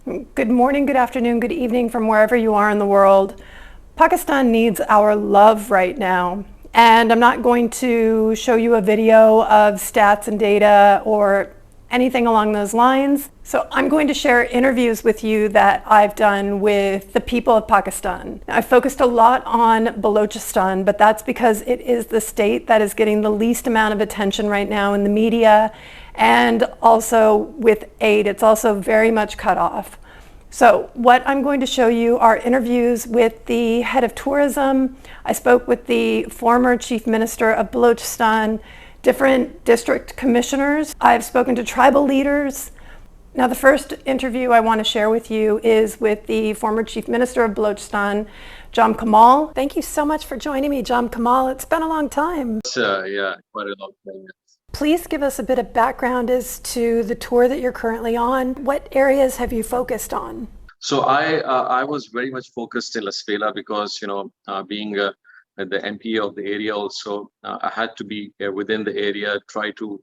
Good morning, good afternoon, good evening from wherever you are in the world. Pakistan needs our love right now. And I'm not going to show you a video of stats and data or anything along those lines. So I'm going to share interviews with you that I've done with the people of Pakistan. I've focused a lot on Balochistan, but that's because it is the state that is getting the least amount of attention right now in the media, and also with aid. It's also very much cut off. So what I'm going to show you are interviews with the head of tourism. I spoke with the former chief minister of Balochistan, different district commissioners. I've spoken to tribal leaders. Now, the first interview I want to share with you is with the former chief minister of Balochistan, Kamal. Thank you so much for joining me, Kamal. It's been a long time. Yeah, quite a long time. Please give us a bit of background as to the tour that you're currently on. What areas have you focused on? So I was very much focused in Lasbela because, being the MP of the area also, I had to be within the area, try to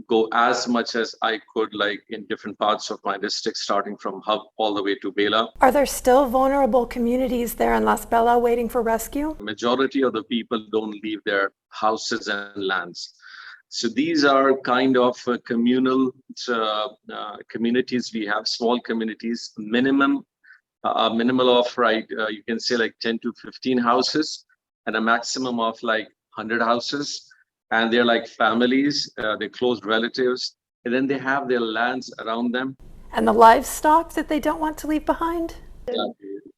go as much as I could, like in different parts of my district, starting from Hub all the way to Bela. Are there still vulnerable communities there in Lasbela waiting for rescue? Majority of the people don't leave their houses and lands. So these are kind of communal communities. We have small communities, minimal of you can say like 10 to 15 houses, and a maximum of like 100 houses. And they're like families, they're close relatives, and then they have their lands around them. And the livestock that they don't want to leave behind? Yeah.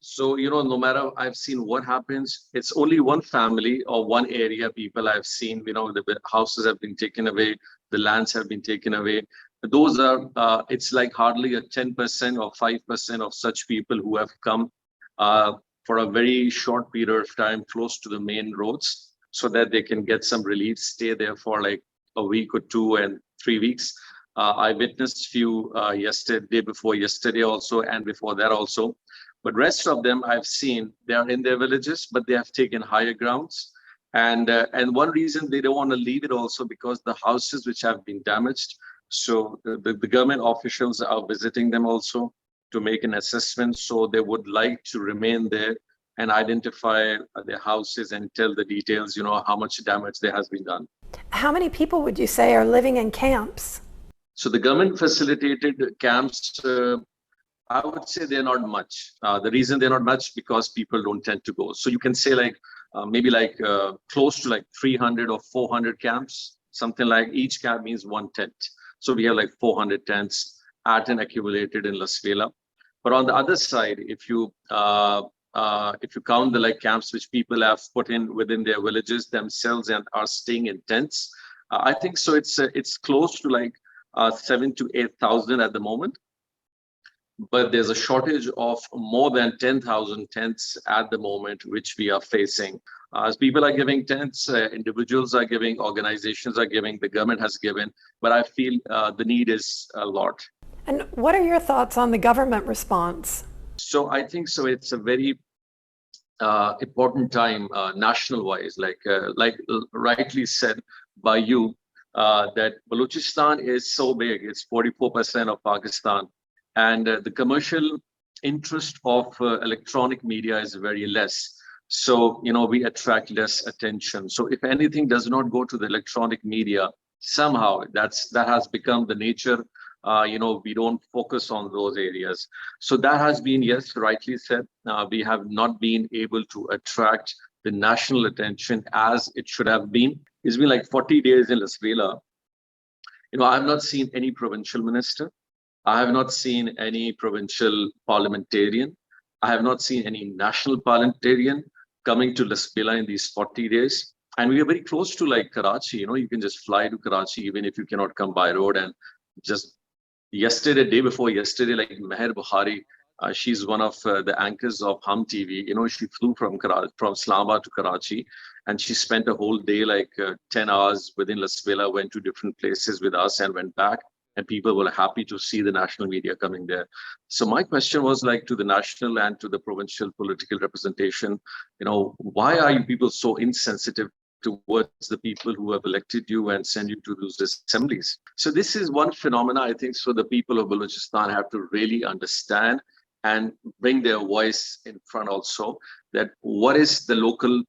So, no matter I've seen what happens, it's only one family or one area people I've seen, the houses have been taken away, the lands have been taken away. Those are, it's like hardly a 10% or 5% of such people who have come for a very short period of time close to the main roads so that they can get some relief, stay there for like a week or 2 and 3 weeks. I witnessed few day before yesterday also, and before that also. But rest of them I've seen, they are in their villages, but they have taken higher grounds. And one reason they don't want to leave it also because the houses which have been damaged. So the government officials are visiting them also to make an assessment. So they would like to remain there and identify their houses and tell the details, how much damage there has been done. How many people would you say are living in camps? So the government facilitated camps, I would say they're not much. The reason they're not much because people don't tend to go. So you can say like maybe like close to like 300 or 400 camps, something like each camp means one tent. So we have like 400 tents at and accumulated in Lasbela. But on the other side, if you count the like camps which people have put in within their villages themselves and are staying in tents, I think so. It's close to like 7,000 to 8,000 at the moment. But there's a shortage of more than 10,000 tents at the moment, which we are facing. As people are giving tents, individuals are giving, organizations are giving, the government has given, but I feel the need is a lot. And what are your thoughts on the government response? So I think so. It's a very important time national-wise, like rightly said by you, that Balochistan is so big. It's 44% of Pakistan. And the commercial interest of electronic media is very less. So, we attract less attention. So if anything does not go to the electronic media, somehow that has become the nature. We don't focus on those areas. So that has been, yes, rightly said. We have not been able to attract the national attention as it should have been. It's been like 40 days in Lasbela. I have not seen any provincial minister. I have not seen any provincial parliamentarian. I have not seen any national parliamentarian coming to Lasbela in these 40 days. And we are very close to like Karachi. You can just fly to Karachi even if you cannot come by road. And just day before yesterday, like Meher Bukhari, she's one of the anchors of Hum TV. She flew from Islamabad to Karachi, and she spent a whole day, like 10 hours within Lasbela, went to different places with us and went back. And people were happy to see the national media coming there. So my question was like to the national and to the provincial political representation, why are you people so insensitive towards the people who have elected you and send you to those assemblies. So this is one phenomena, I think, so the people of Balochistan have to really understand and bring their voice in front also, that what is the local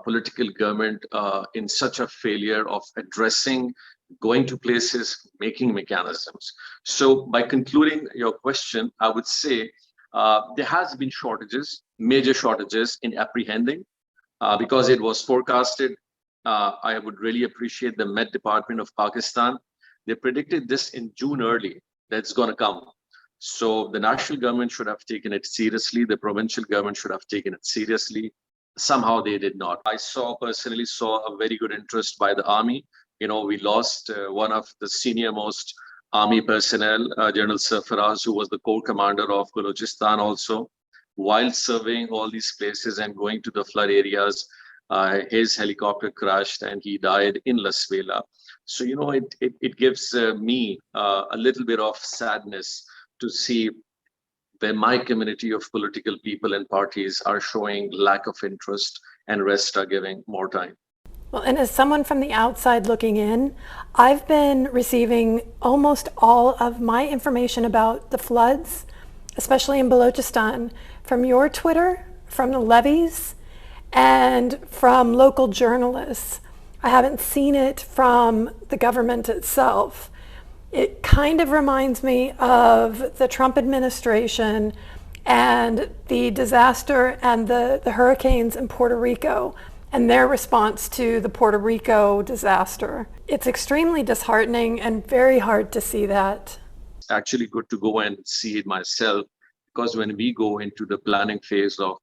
political government in such a failure of addressing, going to places, making mechanisms. So by concluding your question, I would say there has been shortages, major shortages in apprehending, because it was forecasted. I would really appreciate the Met Department of Pakistan. They predicted this in June early, that's going to come. So the national government should have taken it seriously. The provincial government should have taken it seriously. Somehow they did not. I personally saw a very good interest by the army. We lost one of the senior most army personnel, General Sarfaraz, who was the corps commander of Balochistan also. While serving all these places and going to the flood areas, his helicopter crashed and he died in Lasbela. So, it gives me a little bit of sadness to see where my community of political people and parties are showing lack of interest and rest are giving more time. Well, and as someone from the outside looking in, I've been receiving almost all of my information about the floods, especially in Balochistan, from your Twitter, from the levees, and from local journalists. I haven't seen it from the government itself. It kind of reminds me of the Trump administration and the disaster and the hurricanes in Puerto Rico and their response to the Puerto Rico disaster. It's extremely disheartening and very hard to see that. It's actually good to go and see it myself, because when we go into the planning phase of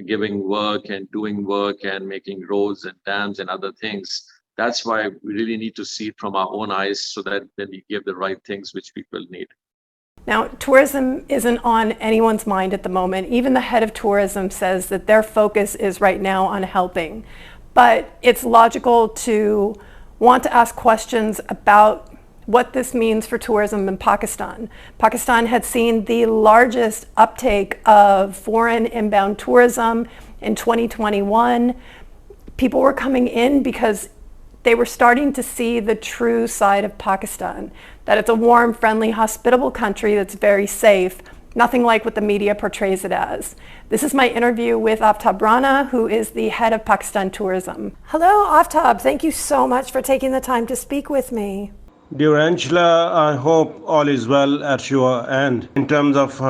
giving work and doing work and making roads and dams and other things, that's why we really need to see it from our own eyes, so that then we give the right things which people need. Now, tourism isn't on anyone's mind at the moment. Even the head of tourism says that their focus is right now on helping. But it's logical to want to ask questions about what this means for tourism in Pakistan. Pakistan had seen the largest uptake of foreign inbound tourism in 2021. People were coming in because they were starting to see the true side of Pakistan, that it's a warm, friendly, hospitable country that's very safe, nothing like what the media portrays it as. This is my interview with Aftab-Rana, who is the head of Pakistan Tourism. Hello, Aftab. Thank you so much for taking the time to speak with me. Dear Angela, I hope all is well at your end. In terms of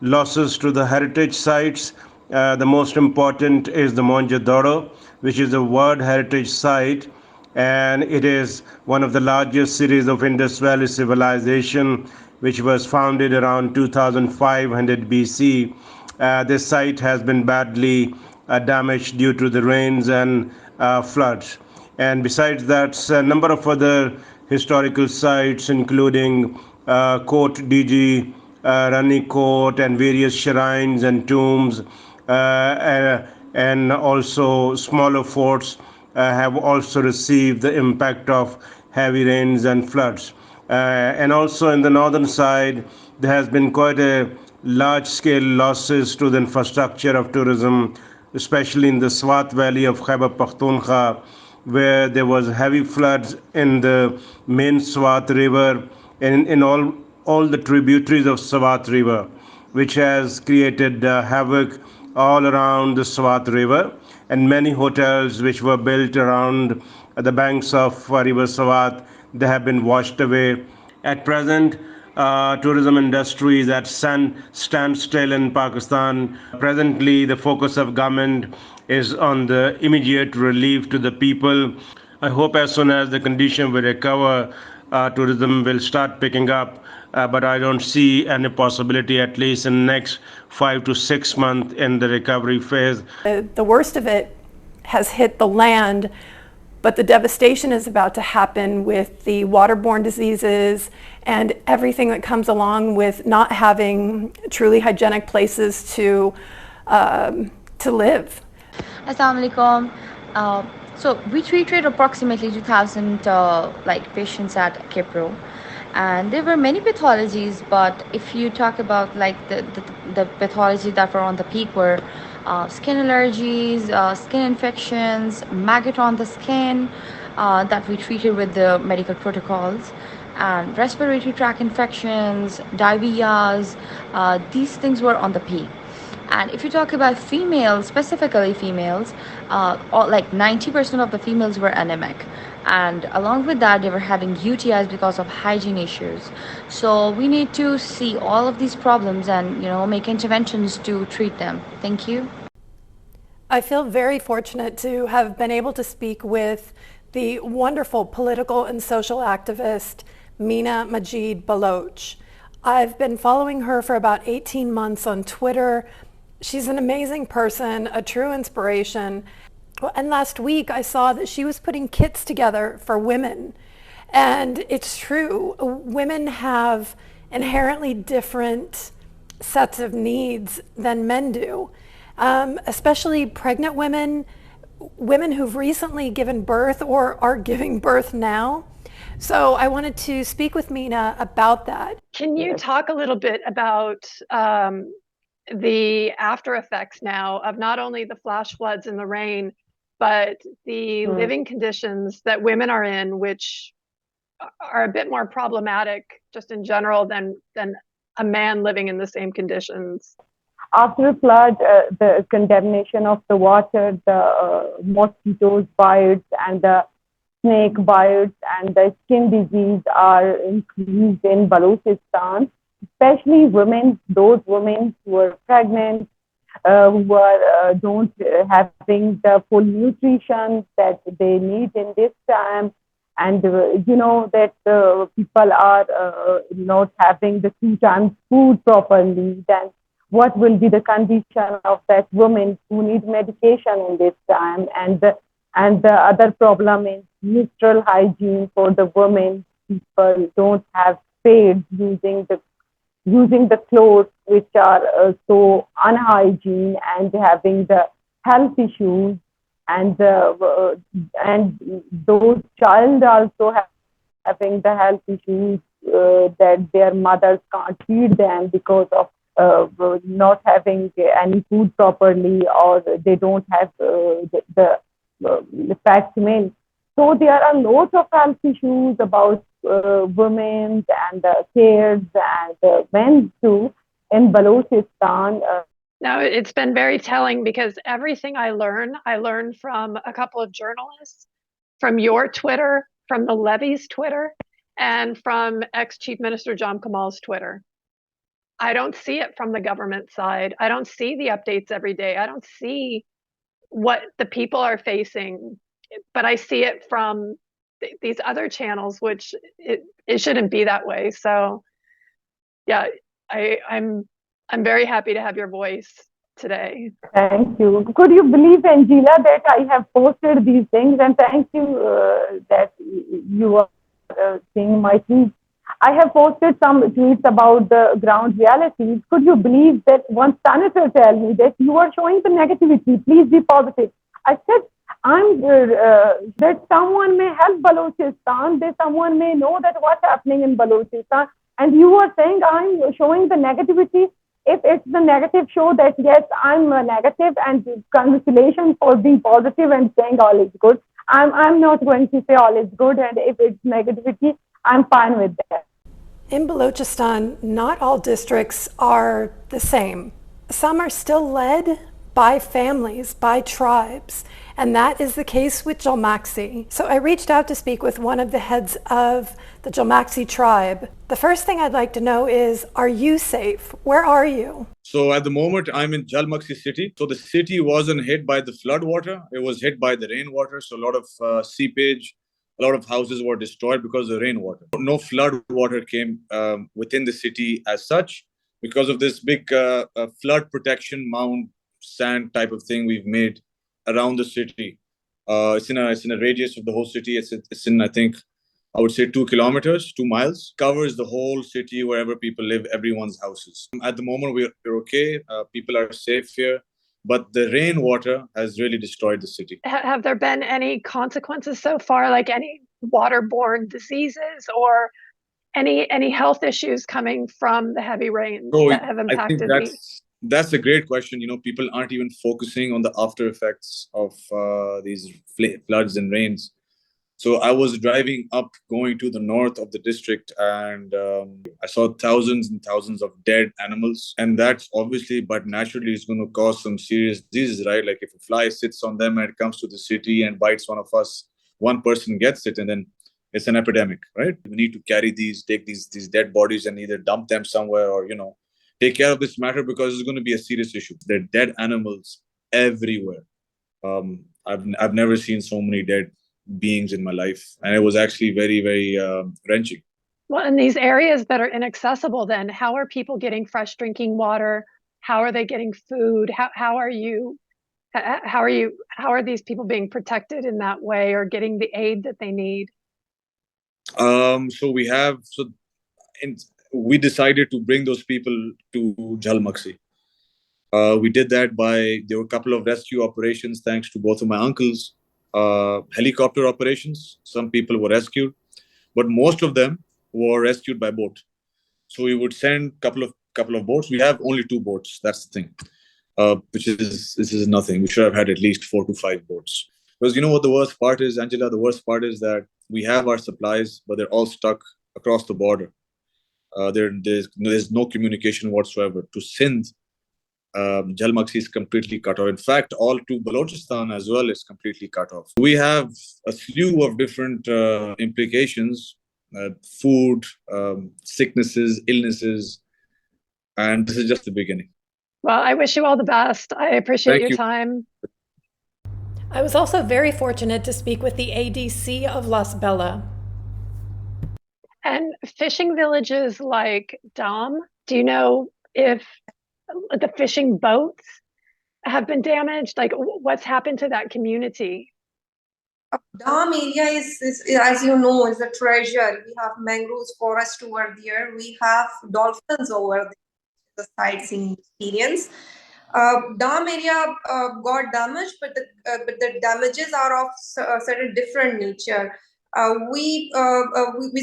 losses to the heritage sites, the most important is the Mohenjo-daro, which is a World Heritage Site, and it is one of the largest cities of Indus Valley civilization, which was founded around 2500 BC. This site has been badly damaged due to the rains and floods. And besides that, a number of other historical sites, including Court DG, Rani Court, and various shrines and tombs, and also smaller forts, have also received the impact of heavy rains and floods. And also in the northern side, there has been quite a large-scale losses to the infrastructure of tourism, especially in the Swat Valley of Khyber Pakhtunkhwa, where there was heavy floods in the main Swat River and in all the tributaries of Swat River, which has created havoc all around the Swat River, and many hotels which were built around the banks of River Swat, they have been washed away. At present, tourism industry is at standstill in Pakistan. Presently, the focus of government is on the immediate relief to the people. I hope as soon as the condition will recover, tourism will start picking up. But I don't see any possibility, at least in the next 5 to 6 months, in the recovery phase. The worst of it has hit the land, but the devastation is about to happen with the waterborne diseases and everything that comes along with not having truly hygienic places to live. Assalamu alaikum. So we treated approximately 2,000 patients at Kipro, and there were many pathologies, but if you talk about like the pathology that were on the peak were skin allergies, skin infections, maggot on the skin that we treated with the medical protocols, and respiratory tract infections, diarrheas. These things were on the peak. And if you talk about females, specifically females, like 90% of the females were anemic. And along with that, they were having UTIs because of hygiene issues. So we need to see all of these problems and, make interventions to treat them. Thank you. I feel very fortunate to have been able to speak with the wonderful political and social activist, Meena Majeed Baloch. I've been following her for about 18 months on Twitter. She's an amazing person, a true inspiration. And last week I saw that she was putting kits together for women. And it's true, women have inherently different sets of needs than men do, especially pregnant women, women who've recently given birth or are giving birth now. So I wanted to speak with Meena about that. Can you talk a little bit about the after effects now of not only the flash floods and the rain, but the living conditions that women are in, which are a bit more problematic just in general than a man living in the same conditions? After a flood, the contamination of the water, the mosquitoes bites and the snake bites and the skin disease are increased in Balochistan, especially women, those women who are pregnant, who are don't having the full nutrition that they need in this time. And that people are not having the 2 times food properly, then what will be the condition of that woman who need medication in this time? And the other problem is menstrual hygiene for the women. People don't have pads using the clothes which are so unhygiene and having the health issues. And those child also having the health issues that their mothers can't feed them because of not having any food properly, or they don't have the fat milk. So there are lots of health issues about women and kids and men too in Balochistan. Now, it's been very telling because everything I learn from a couple of journalists, from your Twitter, from the Levy's Twitter, and from ex-Chief Minister John Kamal's Twitter. I don't see it from the government side. I don't see the updates every day. I don't see what the people are facing, but I see it from these other channels, which it shouldn't be that way. So yeah, I'm very happy to have your voice today. Thank you. Could you believe, Angela, that I have posted these things, and thank you that you are seeing my tweets. I have posted some tweets about the ground realities. Could you believe that one senator tell me that you are showing the negativity, please be positive? I said, that someone may help Balochistan, that someone may know that what's happening in Balochistan, and you are saying I'm showing the negativity. If it's the negative, show that yes, I'm negative, and congratulations for being positive and saying all is good. I'm not going to say all is good, and if it's negativity, I'm fine with that. In Balochistan, not all districts are the same. Some are still led by families, by tribes, and that is the case with Magsi. So I reached out to speak with one of the heads of the Magsi tribe. The first thing I'd like to know is, are you safe? Where are you? So at the moment, I'm in Magsi city. So the city wasn't hit by the flood water. It was hit by the rainwater. So a lot of seepage, a lot of houses were destroyed because of the rainwater. No flood water came within the city as such because of this big flood protection mound sand type of thing we've made around the city. It's in a radius of the whole city. It's in, I think, I would say 2 kilometers, 2 miles. Covers the whole city, wherever people live, everyone's houses. At the moment, we're okay. People are safe here. But the rainwater has really destroyed the city. Have there been any consequences so far, like any waterborne diseases or any health issues coming from the heavy rains that have impacted I think That's a great question. People aren't even focusing on the after effects of these floods and rains. So I was driving up, going to the north of the district, and I saw thousands and thousands of dead animals. And that's obviously, but naturally, is going to cause some serious diseases, right? Like if a fly sits on them and it comes to the city and bites one of us, one person gets it, and then it's an epidemic, right? We need to take these dead bodies and either dump them somewhere or, take care of this matter, because it's going to be a serious issue. There are dead animals everywhere. I've never seen so many dead beings in my life, and it was actually very, very wrenching. Well, in these areas that are inaccessible, then how are people getting fresh drinking water? How are they getting food? How are these people being protected in that way or getting the aid that they need? We decided to bring those people to Jhal Magsi. We did that there were a couple of rescue operations, thanks to both of my uncles. Helicopter operations. Some people were rescued, but most of them were rescued by boat. So we would send couple of boats. We have only 2 boats. That's the thing. This is nothing. We should have had at least 4 to 5 boats. Because you know what the worst part is, Angela? The worst part is that we have our supplies, but they're all stuck across the border. There's no communication whatsoever. To Sindh, Jhal Magsi is completely cut off. In fact, all to Balochistan as well is completely cut off. We have a slew of different implications, food, sicknesses, illnesses, and this is just the beginning. Well, I wish you all the best. I appreciate your time. I was also very fortunate to speak with the ADC of Lasbela. And fishing villages like Dam, do you know if the fishing boats have been damaged? Like, what's happened to that community? Dam area is, as you know, is a treasure. We have mangroves forest over there. We have dolphins over there. The sightseeing experience. Dam area got damaged, but the damages are of certain different nature. We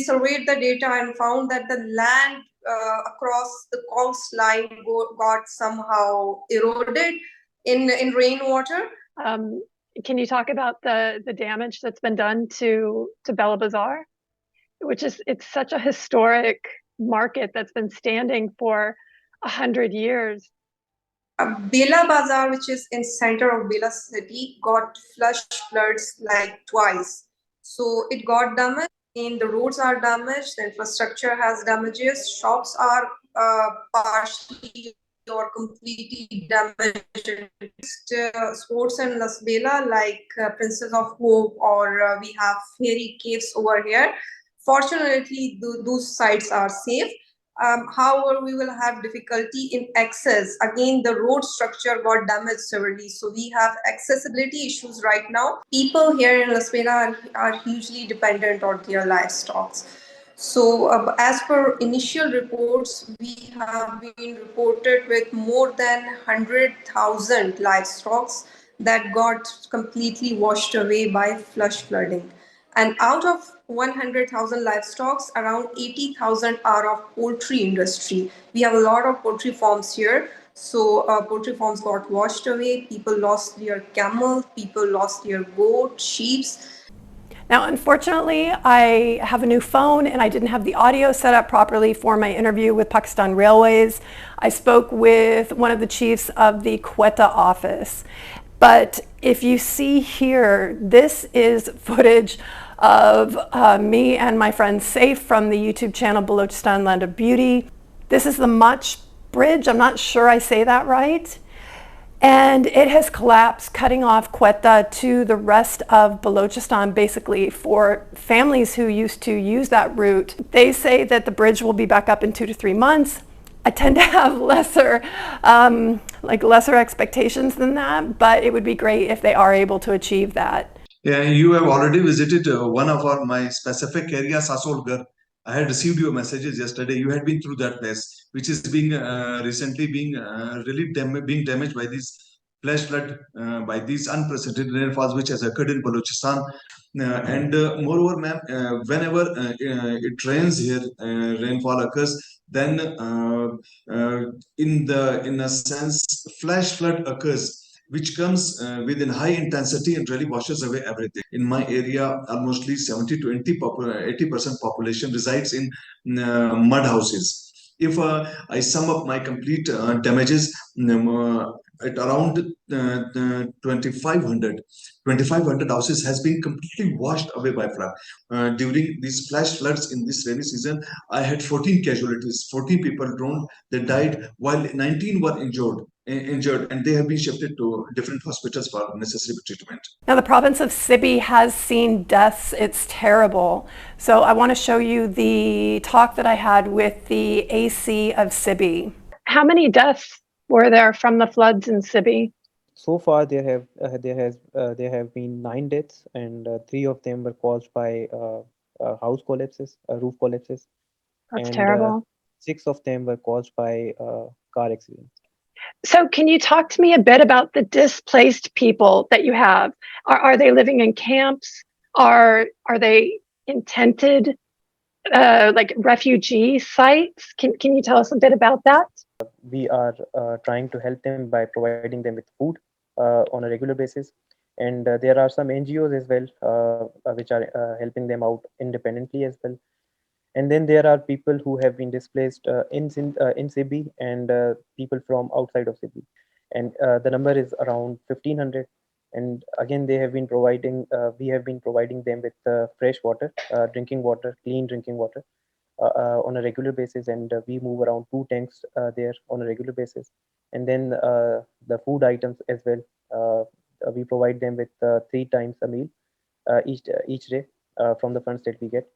surveyed the data and found that the land across the coastline got somehow eroded in rainwater. Can you talk about the damage that's been done to Bela Bazaar, it's such a historic market that's been standing for 100 years. Bela Bazaar, which is in center of Bela city, got flash floods like twice. So it got damaged, and the roads are damaged, the infrastructure has damages, shops are partially or completely damaged. Sports in Lasbela like Princess of Hope, or we have fairy caves over here. Fortunately, those sites are safe. However, we will have difficulty in access. Again, the road structure got damaged severely. So we have accessibility issues right now. People here in Lasbela are hugely dependent on their livestock. So as per initial reports, we have been reported with more than 100,000 livestock that got completely washed away by flash flooding. And out of 100,000 livestock, around 80,000 are of poultry industry. We have a lot of poultry farms here. So poultry farms got washed away. People lost their camel, people lost their goat, sheep. Now, unfortunately, I have a new phone and I didn't have the audio set up properly for my interview with PakRailways. I spoke with one of the chiefs of the Quetta office. But if you see here, this is footage of me and my friend Saif from the YouTube channel Balochistan Land of Beauty. This is the Mach Bridge. I'm not sure I say that right. And it has collapsed, cutting off Quetta to the rest of Balochistan, basically, for families who used to use that route. They say that the bridge will be back up in 2 to 3 months. I tend to have lesser expectations than that, but it would be great if they are able to achieve that. Yeah, you have already visited one of my specific areas, Sasolgarh. I had received your messages yesterday. You had been through that place, which is being recently being really being damaged by this flash flood, by these unprecedented rainfalls which has occurred in Balochistan. And moreover, ma'am, whenever it rains here, rainfall occurs, then in a sense, flash flood occurs, which comes with high intensity and really washes away everything. In my area, almostly 70 to 80% population resides in mud houses. If I sum up my complete damages, at around 2,500 houses has been completely washed away by flood. During these flash floods in this rainy season, I had 14 casualties, 14 people drowned, they died, while 19 were injured, and they have been shifted to different hospitals for necessary treatment. Now, the province of Sibi has seen deaths. It's terrible. So I want to show you the talk that I had with the AC of Sibi. How many deaths were there from the floods in Sibi? So far, there have been 9 deaths, and 3 of them were caused by house collapses, roof collapses. That's terrible. 6 of them were caused by car accidents. So can you talk to me a bit about the displaced people that you have? Are they living in camps? Are they in tented like refugee sites? Can you tell us a bit about that? We are trying to help them by providing them with food on a regular basis. And there are some NGOs as well, which are helping them out independently as well. And then there are people who have been displaced in Sibi, and people from outside of Sibi. And the number is around 1,500. And again, we have been providing them with fresh water, drinking water, clean drinking water on a regular basis. And we move around 2 tanks there on a regular basis. And then the food items as well. We provide them with 3 times a meal each day from the funds that we get.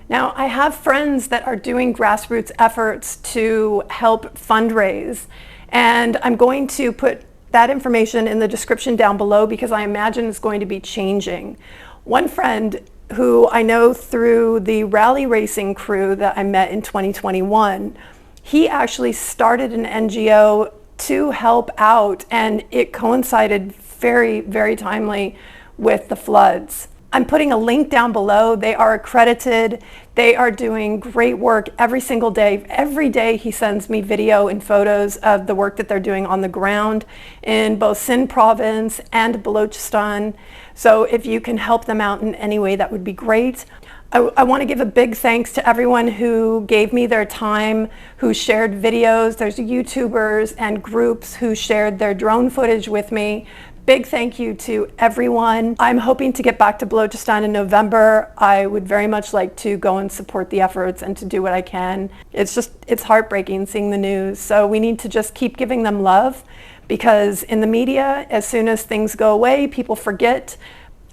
Now, I have friends that are doing grassroots efforts to help fundraise, and I'm going to put that information in the description down below because I imagine it's going to be changing. One friend who I know through the rally racing crew that I met in 2021, he actually started an NGO to help out, and it coincided very, very timely with the floods. I'm putting a link down below. They are accredited. They are doing great work every single day. Every day he sends me video and photos of the work that they're doing on the ground in both Sindh province and Balochistan. So if you can help them out in any way, that would be great. I want to give a big thanks to everyone who gave me their time, who shared videos. There's YouTubers and groups who shared their drone footage with me. Big thank you to everyone. I'm hoping to get back to Balochistan in November. I would very much like to go and support the efforts and to do what I can. It's heartbreaking seeing the news. So we need to just keep giving them love, because in the media, as soon as things go away, people forget.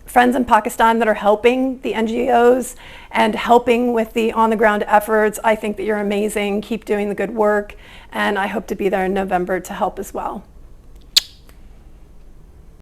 Friends in Pakistan that are helping the NGOs and helping with the on-the-ground efforts, I think that you're amazing. Keep doing the good work, and I hope to be there in November to help as well.